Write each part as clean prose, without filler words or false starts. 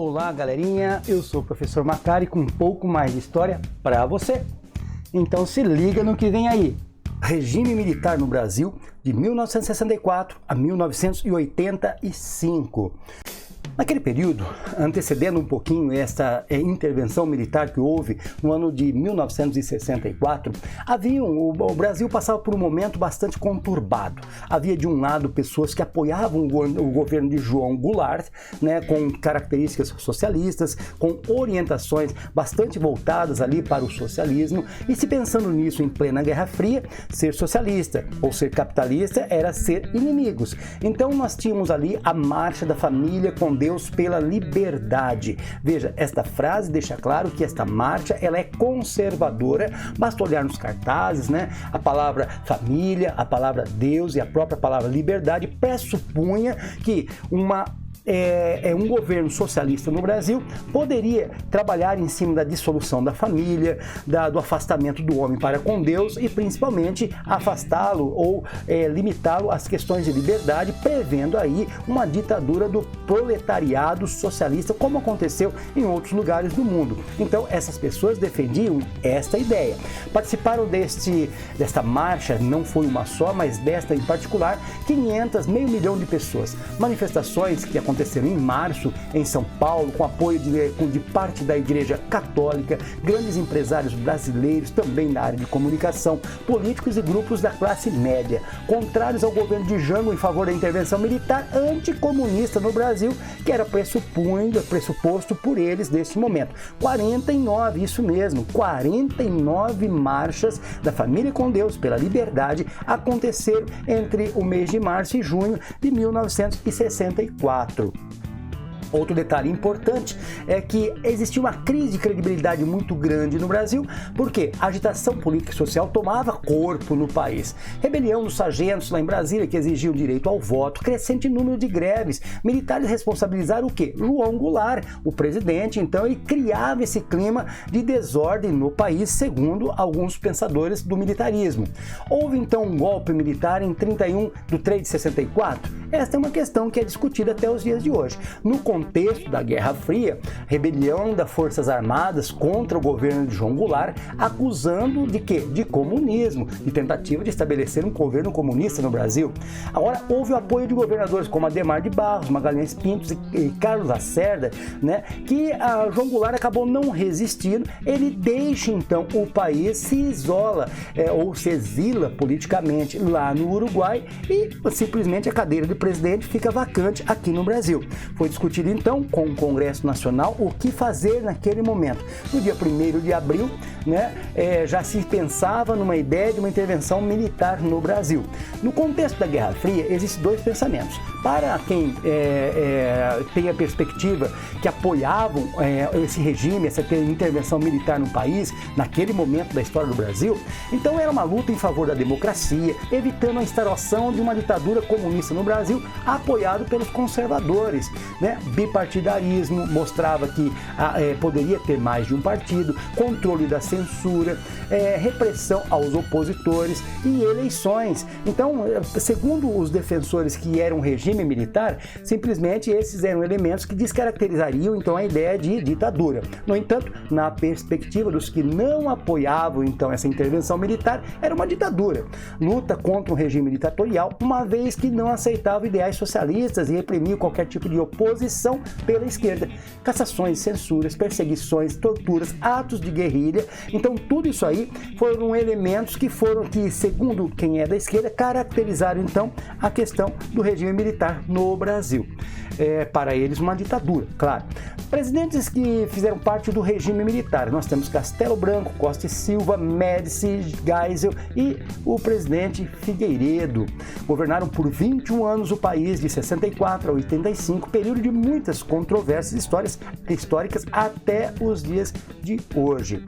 Olá, galerinha! Eu sou o professor Macari com um pouco mais de história para você. Então se liga no que vem aí. Regime militar no Brasil de 1964 a 1985. Naquele período, antecedendo um pouquinho esta intervenção militar que houve no ano de 1964, o Brasil passava por um momento bastante conturbado. Havia de um lado pessoas que apoiavam o governo de João Goulart, né, com características socialistas, com orientações bastante voltadas ali para o socialismo, e se pensando nisso em plena Guerra Fria, ser socialista ou ser capitalista era ser inimigos. Então nós tínhamos ali a Marcha da Família com Deus pela liberdade. Veja, esta frase deixa claro que esta marcha ela é conservadora. Basta olhar nos cartazes, né? A palavra família, a palavra Deus e a própria palavra liberdade pressupunha que um governo socialista no Brasil poderia trabalhar em cima da dissolução da família, do afastamento do homem para com Deus e principalmente afastá-lo ou limitá-lo às questões de liberdade, prevendo aí uma ditadura do proletariado socialista, como aconteceu em outros lugares do mundo. Então essas pessoas defendiam esta ideia. Participaram desta marcha, não foi uma só, mas desta em particular, meio milhão de pessoas. Manifestações que aconteceram em março em São Paulo, com apoio de parte da Igreja Católica, grandes empresários brasileiros também na área de comunicação, políticos e grupos da classe média, contrários ao governo de Jango em favor da intervenção militar anticomunista no Brasil, que era pressuposto por eles neste momento. 49, isso mesmo, 49 marchas da Família com Deus pela Liberdade aconteceram entre o mês de março e junho de 1964. Outro detalhe importante é que existia uma crise de credibilidade muito grande no Brasil, porque a agitação política e social tomava corpo no país. Rebelião dos sargentos lá em Brasília, que exigiam direito ao voto, crescente número de greves. Militares responsabilizaram o quê? João Goulart, o presidente, então, ele criava esse clima de desordem no país, segundo alguns pensadores do militarismo. Houve então um golpe militar em 31/3/64? Esta é uma questão que é discutida até os dias de hoje. No contexto da Guerra Fria, rebelião das Forças Armadas contra o governo de João Goulart, acusando de quê? De comunismo, de tentativa de estabelecer um governo comunista no Brasil. Agora, houve o apoio de governadores como Adhemar de Barros, Magalhães Pinto e Carlos Lacerda, né, que João Goulart acabou não resistindo. Ele deixa então o país, se isola ou se exila politicamente lá no Uruguai e simplesmente a cadeira de presidente fica vacante aqui no Brasil. Foi discutido então com o Congresso Nacional o que fazer naquele momento. No dia 1º de abril, né, já se pensava numa ideia de uma intervenção militar no Brasil. No contexto da Guerra Fria, existem dois pensamentos. Para quem tem a perspectiva que apoiavam esse regime, essa intervenção militar no país, naquele momento da história do Brasil, então era uma luta em favor da democracia, evitando a instauração de uma ditadura comunista no Brasil, apoiado pelos conservadores, né? Bipartidarismo mostrava que poderia ter mais de um partido, controle da censura, repressão aos opositores e eleições. Então, segundo os defensores que eram regime militar, simplesmente esses eram elementos que descaracterizariam então a ideia de ditadura. No entanto, na perspectiva dos que não apoiavam então essa intervenção militar, era uma ditadura. Luta contra um regime ditatorial, uma vez que não aceitava ideais socialistas e reprimiam qualquer tipo de oposição pela esquerda. Cassações, censuras, perseguições, torturas, atos de guerrilha. Então tudo isso aí foram elementos que segundo quem é da esquerda, caracterizaram então a questão do regime militar no Brasil. Para eles uma ditadura, claro. Presidentes que fizeram parte do regime militar, nós temos Castelo Branco, Costa e Silva, Médici, Geisel e o presidente Figueiredo. Governaram por 21 anos o país, de 64 a 85, período de muitas controvérsias históricas até os dias de hoje.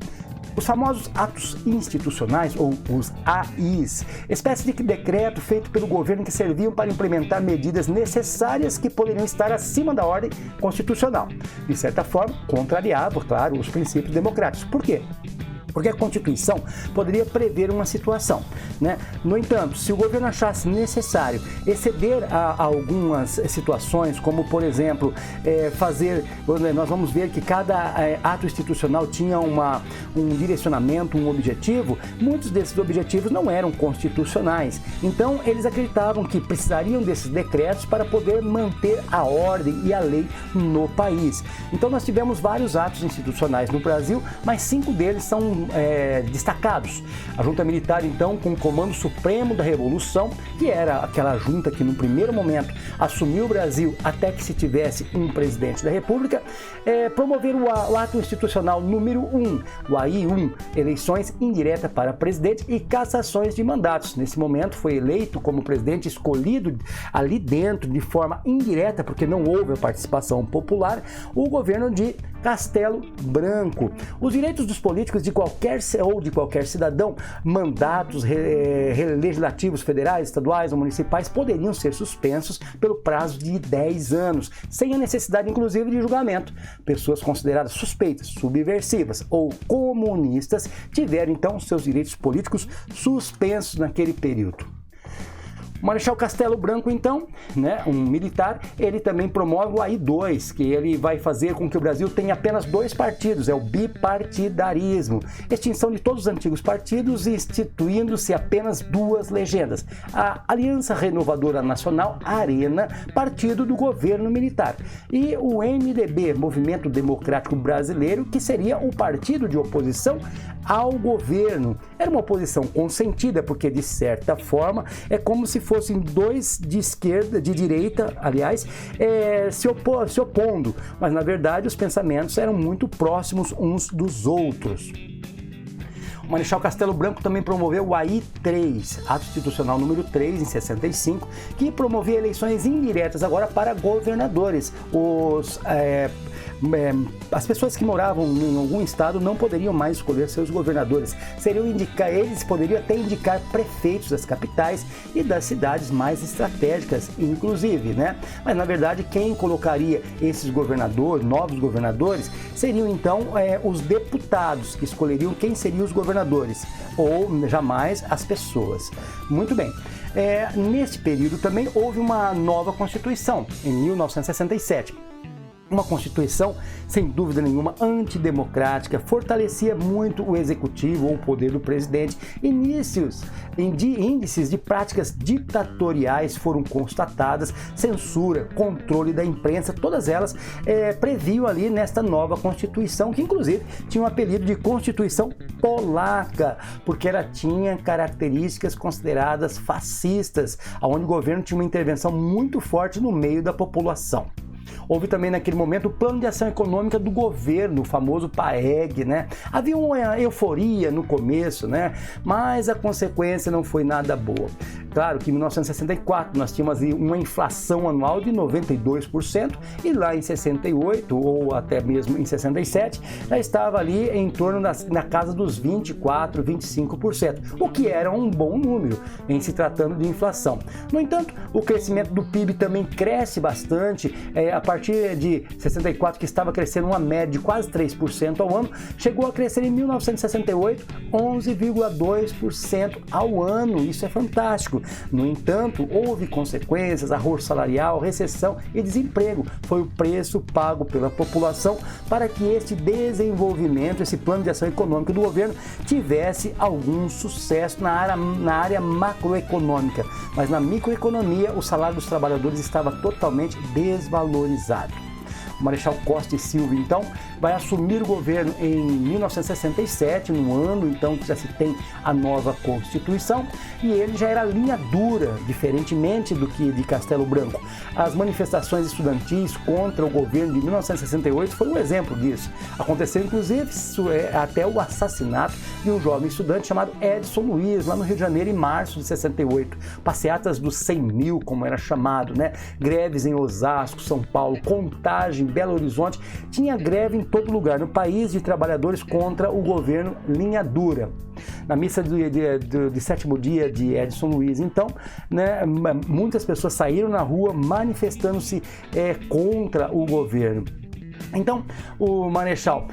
Os famosos atos institucionais, ou os AIs, espécie de decreto feito pelo governo que serviam para implementar medidas necessárias que poderiam estar acima da ordem constitucional. De certa forma, contrariava, claro, os princípios democráticos. Por quê? porque a Constituição poderia prever uma situação, né? No entanto, se o governo achasse necessário exceder a algumas situações, como por exemplo, nós vamos ver que cada ato institucional tinha um direcionamento, um objetivo, muitos desses objetivos não eram constitucionais. Então, eles acreditavam que precisariam desses decretos para poder manter a ordem e a lei no país. Então, nós tivemos vários atos institucionais no Brasil, mas 5 deles são destacados. A junta militar, então, com o Comando Supremo da Revolução, que era aquela junta que no primeiro momento assumiu o Brasil até que se tivesse um presidente da República, promoveram o ato institucional número 1, o AI-1, eleições indiretas para presidente e cassações de mandatos. Nesse momento foi eleito como presidente escolhido ali dentro de forma indireta, porque não houve a participação popular, o governo de Castelo Branco. Os direitos dos políticos de qualquer cidadão, mandatos legislativos federais, estaduais ou municipais poderiam ser suspensos pelo prazo de 10 anos, sem a necessidade inclusive de julgamento. Pessoas consideradas suspeitas, subversivas ou comunistas tiveram então seus direitos políticos suspensos naquele período. O Marechal Castelo Branco, então, né, um militar, ele também promove o AI-2, que ele vai fazer com que o Brasil tenha apenas 2 partidos, é o bipartidarismo. Extinção de todos os antigos partidos e instituindo-se apenas 2 legendas. A Aliança Renovadora Nacional, ARENA, partido do governo militar. E o MDB, Movimento Democrático Brasileiro, que seria o partido de oposição ao governo. Era uma oposição consentida, porque de certa forma é como se fossem 2 de esquerda, de direita, aliás, se opondo, mas na verdade os pensamentos eram muito próximos uns dos outros. O Marechal Castelo Branco também promoveu o AI-3, Ato Institucional número 3, em 65, que promovia eleições indiretas agora para governadores. As pessoas que moravam em algum estado não poderiam mais escolher seus governadores. Eles poderiam até indicar prefeitos das capitais e das cidades mais estratégicas, inclusive, né? Mas na verdade quem colocaria esses governadores, novos governadores, seriam então os deputados que escolheriam quem seriam os governadores, ou jamais as pessoas. Muito bem. Nesse período também houve uma nova Constituição, em 1967. Uma Constituição, sem dúvida nenhuma, antidemocrática, fortalecia muito o executivo ou o poder do presidente. Índices de práticas ditatoriais foram constatadas, censura, controle da imprensa, todas elas previam ali nesta nova Constituição, que inclusive tinha um apelido de Constituição Polaca, porque ela tinha características consideradas fascistas, onde o governo tinha uma intervenção muito forte no meio da população. Houve também naquele momento o Plano de Ação Econômica do governo, o famoso PAEG, né? Havia uma euforia no começo, né? Mas a consequência não foi nada boa. Claro que em 1964 nós tínhamos uma inflação anual de 92% e lá em 68 ou até mesmo em 67 já estava ali em torno na casa dos 24%, 25%, o que era um bom número em se tratando de inflação. No entanto, o crescimento do PIB também cresce bastante, a partir de 64, que estava crescendo uma média de quase 3% ao ano, chegou a crescer em 1968 11,2% ao ano. Isso é fantástico. No entanto, houve consequências, arroz salarial, recessão e desemprego. Foi o preço pago pela população para que este desenvolvimento, esse plano de ação econômica do governo tivesse algum sucesso na área macroeconômica. Mas na microeconomia, o salário dos trabalhadores estava totalmente desvalorizado. O Marechal Costa e Silva, então, vai assumir o governo em 1967, no ano então que já se tem a nova Constituição, e ele já era linha dura, diferentemente do que de Castelo Branco. As manifestações estudantis contra o governo de 1968 foram um exemplo disso. Aconteceu, inclusive, até o assassinato de um jovem estudante chamado Edson Luiz, lá no Rio de Janeiro, em março de 68. Passeatas dos 100 mil, como era chamado, né? Greves em Osasco, São Paulo, Contagem, Belo Horizonte. Tinha greve em todo lugar no país de trabalhadores contra o governo linha dura. Na missa de sétimo dia de Edson Luiz, então, né, muitas pessoas saíram na rua manifestando-se contra o governo. Então, o Marechal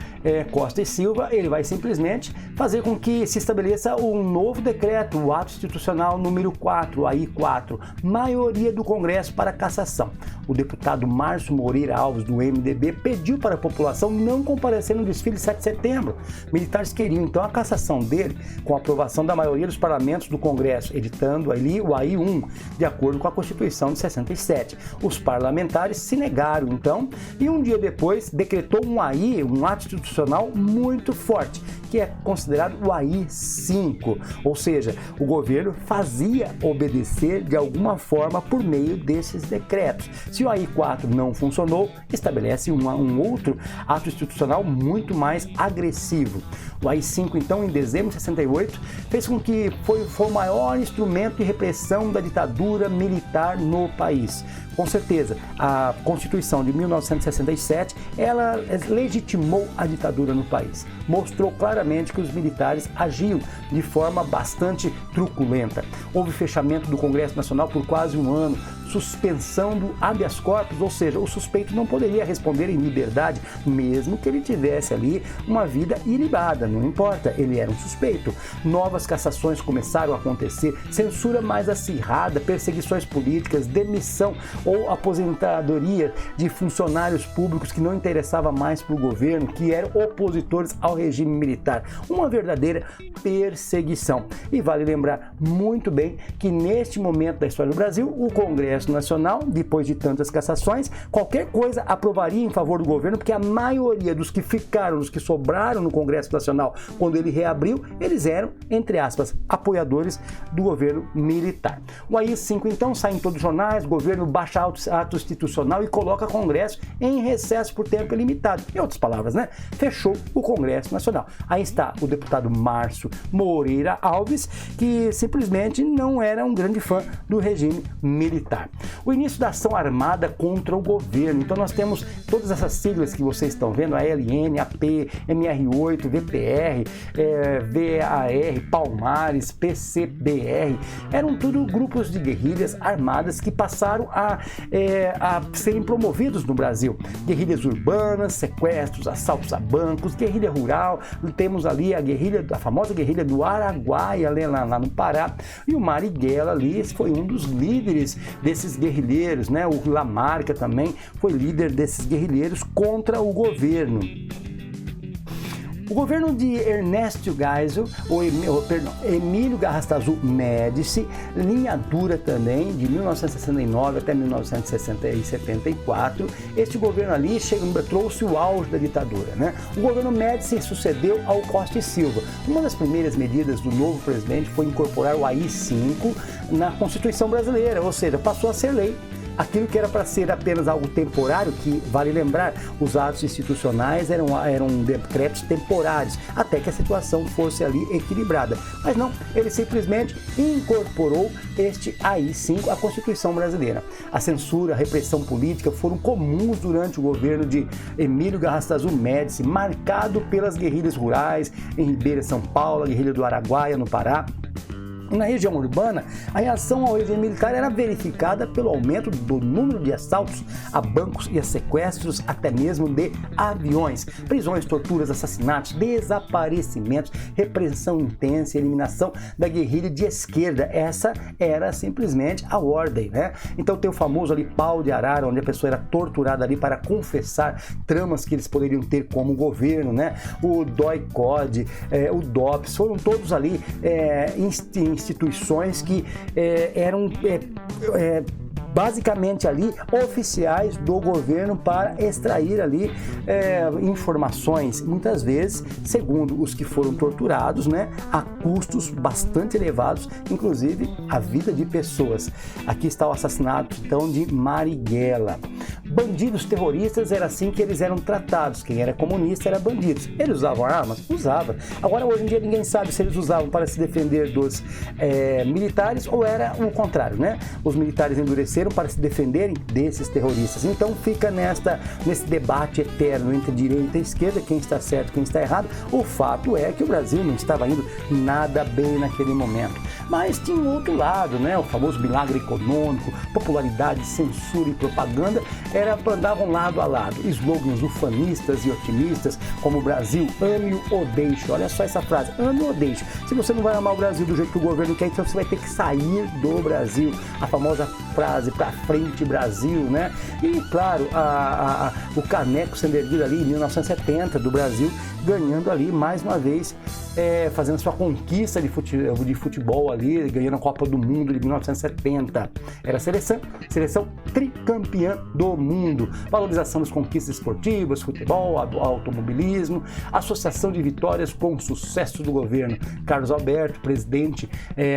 Costa e Silva, ele vai simplesmente fazer com que se estabeleça um novo decreto, o Ato Institucional número 4, AI-4, maioria do Congresso para cassação. O deputado Márcio Moreira Alves, do MDB, pediu para a população não comparecer no desfile de 7 de setembro. Militares queriam, então, a cassação dele com a aprovação da maioria dos parlamentos do Congresso, editando ali o AI-1, de acordo com a Constituição de 67. Os parlamentares se negaram, então, e um dia depois decretou um AI, um ato institucional muito forte, que é considerado o AI-5, ou seja, o governo fazia obedecer de alguma forma por meio desses decretos. Se o AI-4 não funcionou, estabelece um outro ato institucional muito mais agressivo. O AI-5, então, em dezembro de 68, fez com que foi o maior instrumento de repressão da ditadura militar no país. Com certeza, a Constituição de 1967, ela legitimou a ditadura no país. Mostrou claramente que os militares agiam de forma bastante truculenta. Houve fechamento do Congresso Nacional por quase um ano, suspensão do habeas corpus, ou seja, o suspeito não poderia responder em liberdade, mesmo que ele tivesse ali uma vida ilibada, não importa, ele era um suspeito. Novas cassações começaram a acontecer, censura mais acirrada, perseguições políticas, demissão ou aposentadoria de funcionários públicos que não interessava mais para o governo, que eram opositores ao regime militar. Uma verdadeira perseguição. E vale lembrar muito bem que neste momento da história do Brasil, o Congresso Nacional, depois de tantas cassações, qualquer coisa aprovaria em favor do governo, porque a maioria dos que ficaram, dos que sobraram no Congresso Nacional, quando ele reabriu, eles eram, entre aspas, apoiadores do governo militar. O AI-5, então, sai em todos os jornais, o governo baixa ato institucional e coloca o Congresso em recesso por tempo ilimitado. Em outras palavras, né? Fechou o Congresso Nacional. Aí está o deputado Márcio Moreira Alves, que simplesmente não era um grande fã do regime militar. O início da ação armada contra o governo. Então nós temos todas essas siglas que vocês estão vendo, a LN, AP, MR8, VPR, VAR, Palmares, PCBR, eram tudo grupos de guerrilhas armadas que passaram a serem promovidos no Brasil. Guerrilhas urbanas, sequestros, assaltos a bancos, guerrilha rural, temos ali a famosa guerrilha do Araguaia, lá no Pará, e o Marighella ali foi um dos líderes desses guerrilheiros, né? O Lamarca também foi líder desses guerrilheiros contra o governo. O governo de Ernesto Geisel, Emílio Garrastazu Médici, linha dura também, de 1969 até 1974, este governo ali trouxe o auge da ditadura, né? O governo Médici sucedeu ao Costa e Silva. Uma das primeiras medidas do novo presidente foi incorporar o AI-5 na Constituição brasileira, ou seja, passou a ser lei. Aquilo que era para ser apenas algo temporário, que vale lembrar, os atos institucionais eram decretos temporários, até que a situação fosse ali equilibrada. Mas não, ele simplesmente incorporou este AI-5 à Constituição brasileira. A censura, a repressão política foram comuns durante o governo de Emílio Garrastazu Médici, marcado pelas guerrilhas rurais em Ribeira, São Paulo, a guerrilha do Araguaia, no Pará. Na região urbana, a reação ao regime militar era verificada pelo aumento do número de assaltos a bancos e a sequestros, até mesmo de aviões, prisões, torturas, assassinatos, desaparecimentos, repressão intensa e eliminação da guerrilha de esquerda. Essa era simplesmente a ordem, né? Então tem o famoso ali pau de arara, onde a pessoa era torturada ali para confessar tramas que eles poderiam ter como governo, né? O DOI-CODE, o DOPS, foram todos ali instituições que eram basicamente ali oficiais do governo para extrair ali informações, muitas vezes, segundo os que foram torturados, né, a custos bastante elevados, inclusive a vida de pessoas. Aqui está o assassinato, então, de Marighella. Bandidos terroristas, era assim que eles eram tratados. Quem era comunista era bandidos. Eles usavam armas? Usava. Agora, hoje em dia, ninguém sabe se eles usavam para se defender dos militares ou era o contrário, né? Os militares endureceram para se defenderem desses terroristas. Então fica nesse debate eterno entre direita e esquerda, quem está certo, quem está errado. O fato é que o Brasil não estava indo nada bem naquele momento. Mas tinha um outro lado, né? O famoso milagre econômico, popularidade, censura e propaganda andavam lado a lado. Slogans ufanistas e otimistas, como o Brasil ame ou deixe. Olha só essa frase, ame ou deixe. Se você não vai amar o Brasil do jeito que o governo quer, então você vai ter que sair do Brasil. A famosa frase, pra frente Brasil, né? E claro, o caneco sendo erguido ali em 1970 do Brasil, ganhando ali mais uma vez, fazendo sua conquista de futebol ali, ganhando a Copa do Mundo de 1970. Era a seleção tricampeã do mundo. Valorização das conquistas esportivas, futebol, automobilismo, associação de vitórias com o sucesso do governo. Carlos Alberto, presidente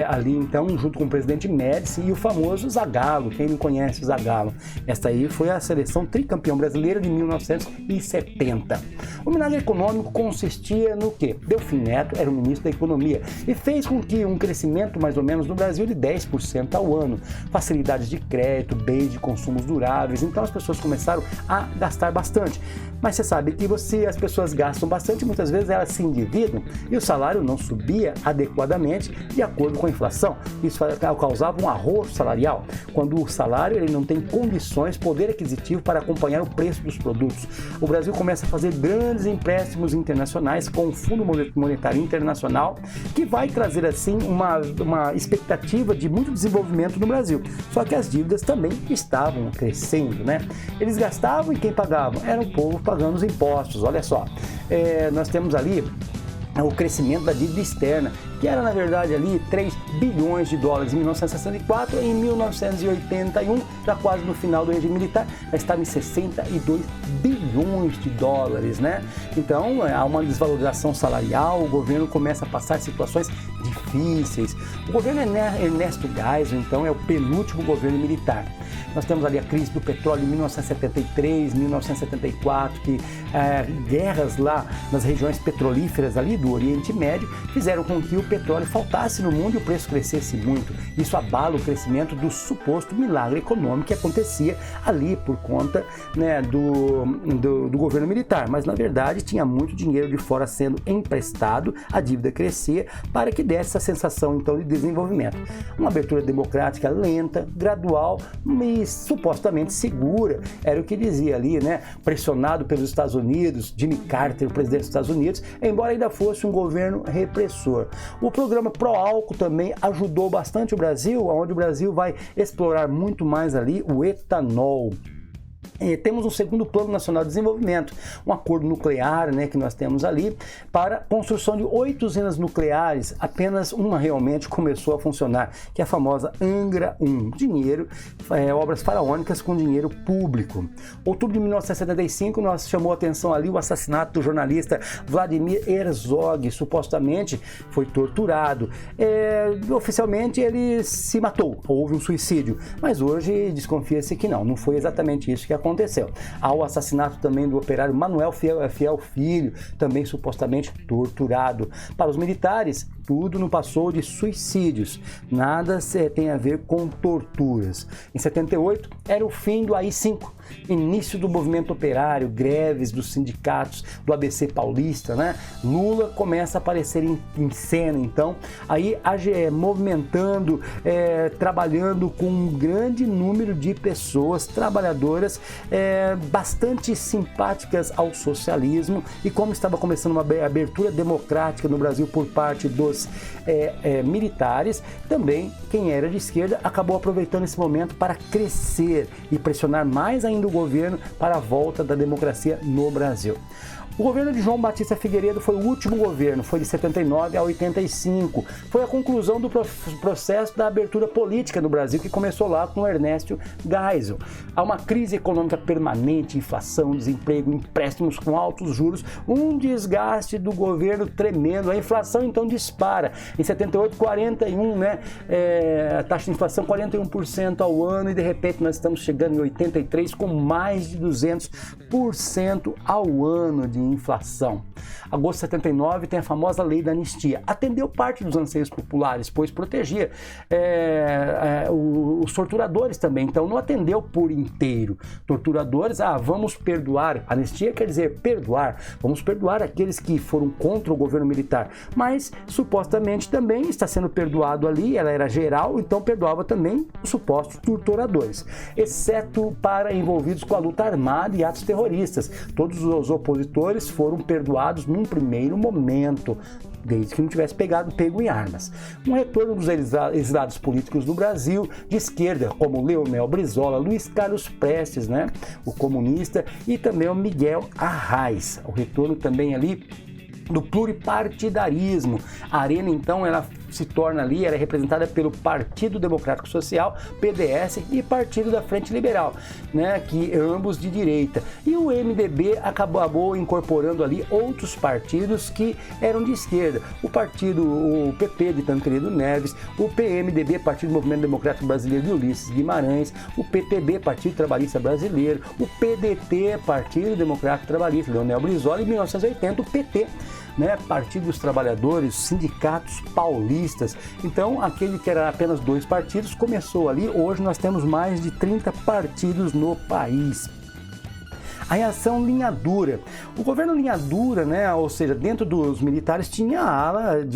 ali então, junto com o presidente Médici e o famoso Zagallo. Quem não conhece o Zagallo? Esta aí foi a seleção tricampeã brasileira de 1970. O milagre econômico consistia no quê? Delfim Neto era o ministro da Economia e fez com que um crescimento mais ou menos no Brasil de 10% ao ano. Facilidades de crédito, bens de consumos duráveis, então as pessoas começaram a gastar bastante. Mas você sabe que as pessoas gastam bastante, muitas vezes elas se endividam e o salário não subia adequadamente de acordo com a inflação. Isso causava um arroxo salarial, quando o salário ele não tem condições, poder aquisitivo para acompanhar o preço dos produtos. O Brasil começa a fazer grandes empréstimos internacionais com o Fundo Monetário Internacional, que vai trazer assim uma expectativa de muito desenvolvimento no Brasil. Só que as dívidas também estavam crescendo, né? Eles gastavam e quem pagava? Era o povo pagando os impostos. Olha só, nós temos ali o crescimento da dívida externa, que era na verdade ali 3 bilhões de dólares em 1964, e em 1981, já quase no final do regime militar, já estava em 62 bilhões de dólares, né? Então há uma desvalorização salarial, o governo começa a passar situações difíceis. O governo Ernesto Geisel, então, é o penúltimo governo militar. Nós temos ali a crise do petróleo em 1973, 1974, que guerras lá nas regiões petrolíferas ali do Oriente Médio fizeram com que o petróleo faltasse no mundo e o preço crescesse muito. Isso abala o crescimento do suposto milagre econômico que acontecia ali por conta, né, do governo militar. Mas, na verdade, tinha muito dinheiro de fora sendo emprestado, a dívida crescia para que desse essa sensação, então, de desenvolvimento. Uma abertura democrática lenta, gradual e supostamente segura, era o que dizia ali, né? Pressionado pelos Estados Unidos, Jimmy Carter, o presidente dos Estados Unidos, embora ainda fosse um governo repressor. O programa Pró-Álcool também ajudou bastante o Brasil, onde o Brasil vai explorar muito mais ali o etanol. Temos um segundo Plano Nacional de Desenvolvimento, um acordo nuclear, né, que nós temos ali, para a construção de 8 usinas nucleares, apenas uma realmente começou a funcionar, que é a famosa Angra 1. Dinheiro, obras faraônicas com dinheiro público. Outubro de 1975, nós chamou a atenção ali o assassinato do jornalista Vladimir Herzog, supostamente foi torturado. Oficialmente ele se matou, houve um suicídio, mas hoje desconfia-se que não foi exatamente isso que aconteceu. Há o assassinato também do operário Manuel Fiel Filho, também supostamente torturado. Para os militares, tudo não passou de suicídios, nada tem a ver com torturas. Em 78, era o fim do AI-5, início do movimento operário, greves dos sindicatos do ABC paulista, né? Lula começa a aparecer em cena, então, aí movimentando, trabalhando com um grande número de pessoas trabalhadoras bastante simpáticas ao socialismo, e como estava começando uma abertura democrática no Brasil por parte dos militares, também quem era de esquerda acabou aproveitando esse momento para crescer e pressionar mais ainda o governo para a volta da democracia no Brasil. O governo de João Batista Figueiredo foi o último governo, foi de 79 a 85. Foi a conclusão do processo da abertura política no Brasil, que começou lá com Ernesto Geisel. Há uma crise econômica permanente, inflação, desemprego, empréstimos com altos juros, um desgaste do governo tremendo. A inflação então dispara. Em 78, 41, né? A taxa de inflação 41% ao ano, e de repente nós estamos chegando em 83 com mais de 200% ao ano de inflação. Agosto de 79 tem a famosa lei da anistia. Atendeu parte dos anseios populares, pois protegia os torturadores também. Então não atendeu por inteiro. Torturadores, vamos perdoar. Anistia quer dizer perdoar. Vamos perdoar aqueles que foram contra o governo militar. Mas supostamente também está sendo perdoado ali, ela era geral, então perdoava também os supostos torturadores, exceto para envolvidos com a luta armada e atos terroristas. Todos os opositores foram perdoados num primeiro momento, desde que não tivesse pego em armas. Um retorno dos exilados políticos do Brasil, de esquerda, como Leonel Brizola, Luiz Carlos Prestes, né, o comunista, e também o Miguel Arraes. O retorno também ali do pluripartidarismo. A Arena, então, ela se torna ali, era representada pelo Partido Democrático Social, PDS, e Partido da Frente Liberal, né, que ambos de direita. E o MDB acabou incorporando ali outros partidos que eram de esquerda. O PP de Tancredo Neves, o PMDB, Partido Movimento Democrático Brasileiro de Ulisses Guimarães, o PTB, Partido Trabalhista Brasileiro, o PDT, Partido Democrático Trabalhista, Leonel Brizola, e em 1980 o PT, né, Partido dos Trabalhadores, sindicatos paulistas. Então, aquele que era apenas 2 partidos começou ali. Hoje nós temos mais de 30 partidos no país. A reação linha dura. O governo linha dura, né, ou seja, dentro dos militares tinha a ala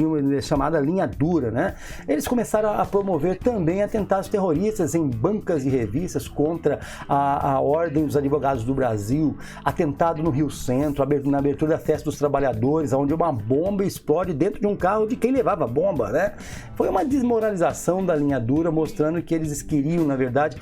chamada linha dura, né? Eles começaram a promover também atentados terroristas em bancas e revistas contra a Ordem dos Advogados do Brasil, atentado no Rio Centro, na abertura da Festa dos Trabalhadores, onde uma bomba explode dentro de um carro de quem levava a bomba, né? Foi uma desmoralização da linha dura, mostrando que eles queriam, na verdade,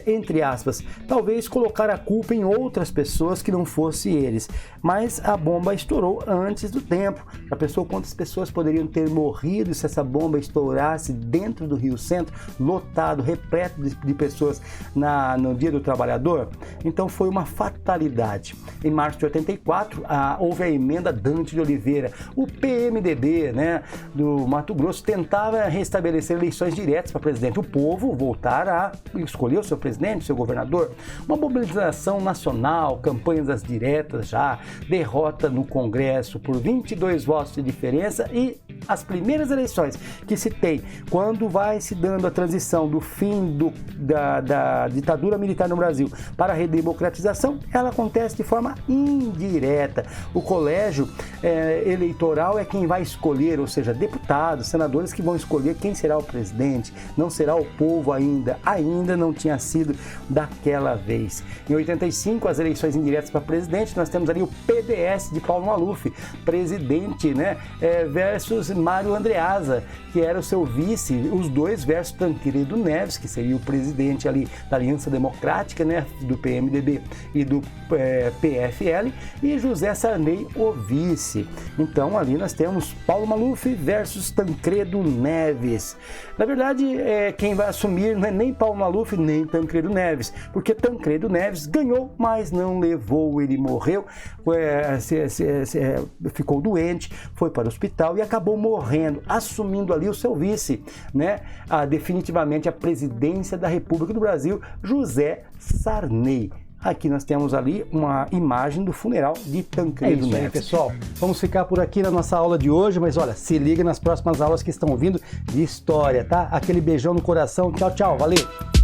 entre aspas, talvez colocar a culpa em outras pessoas que não fosse eles. Mas a bomba estourou antes do tempo. Já pensou quantas pessoas poderiam ter morrido se essa bomba estourasse dentro do Rio Centro, lotado, repleto de pessoas no Dia do Trabalhador? Então foi uma fatalidade. Em março de 84, houve a emenda Dante de Oliveira. O PMDB, né, do Mato Grosso tentava restabelecer eleições diretas para presidente. O povo voltar a escolher o seu presidente, o seu governador. Uma mobilização nacional, campanhas das diretas já, derrota no Congresso por 22 votos de diferença, e as primeiras eleições que se tem quando vai se dando a transição do fim da ditadura militar no Brasil para a redemocratização, ela acontece de forma indireta. O colégio eleitoral é quem vai escolher, ou seja, deputados, senadores que vão escolher quem será o presidente, não será o povo ainda não tinha sido daquela vez. Em 85, as eleições indiretas para presidente, nós temos ali o PDS de Paulo Maluf, presidente, né, versus Mário Andreasa, que era o seu vice, os dois versus Tancredo Neves, que seria o presidente ali da Aliança Democrática, né, do PMDB e do PFL, e José Sarney, o vice. Então ali nós temos Paulo Maluf versus Tancredo Neves. Na verdade, quem vai assumir não é nem Paulo Maluf nem Tancredo Neves, porque Tancredo Neves ganhou, mas não levou, ele morreu, ficou doente, foi para o hospital e acabou morrendo, assumindo ali o seu vice, né, definitivamente a presidência da República do Brasil, José Sarney. Aqui nós temos ali uma imagem do funeral de Tancredo Neves. Aí, pessoal, vamos ficar por aqui na nossa aula de hoje, mas olha, se liga nas próximas aulas que estão vindo de história, tá? Aquele beijão no coração, tchau, tchau, valeu!